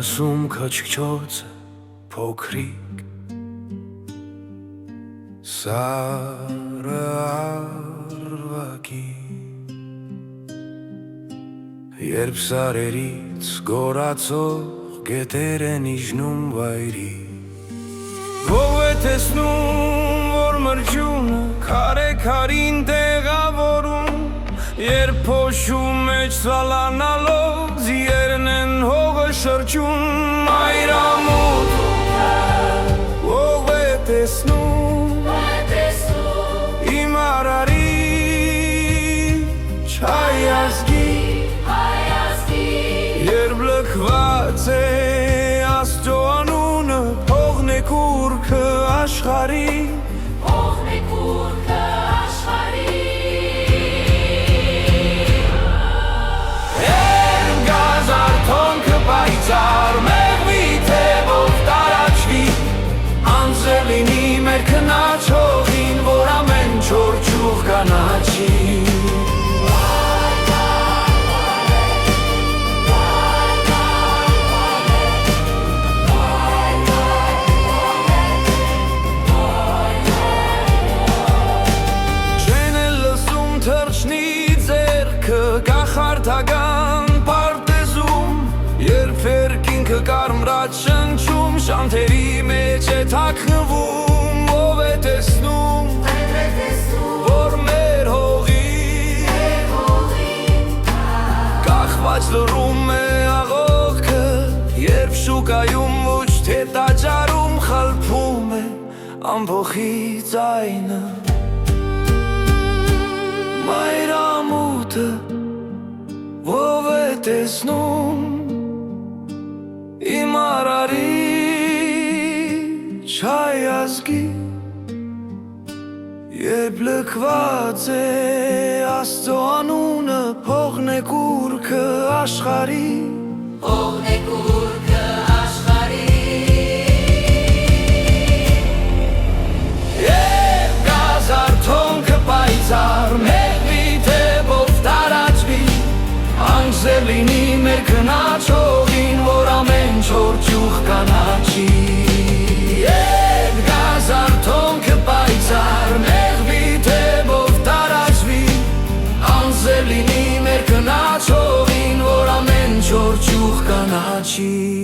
լսում քչքչոցը փոքրիկ սարը արվակի երբ սարերից գորացող գետեր են իջնում վայրի ով է տեսնում որ մրջյունը քարին տեղավորում երբ փոշու մեջ սալանալով ձիերն են հողը շրջում մայրամուտ ով է տեսնում իմ արարի չայազգի երբ լքված է Աստծո անունը փողն է կուռքը աշխարհի Պայծառ մեղվի թևով տարաչվի անձելինի մեր քնաչողին որ ամեն չորջուղ կանաչի Չեն էլ լսում թռչնի ձեռքը կախարդական Երբ երկինքը կարմրած շնչում շանթերի մեջ է թաքնվում ով է տեսնում որ մեր հողին կախված լռում է աղոթքը երբ շուկայում ոչ թե տաճարում խլփում է ամբոխի ձայնը մայրամուտը ով է տեսնում Իմ արարի չայազգի երբ լքված է Աստծո անունը փողն է կուռքը աշխարհի փողն է կուռքը աշխարհի Երբ գազարթոնքը պայծառ մեղվի թևով տարաչվի անձելինի մեր քնաչողին որ ամեն չորջուղ կանաչի Երբ գազարթոնքը պայծառ մեղվի թևով տարաչվի անձելինի մեր քնաչողին որ ամեն չորջուղ կանաչի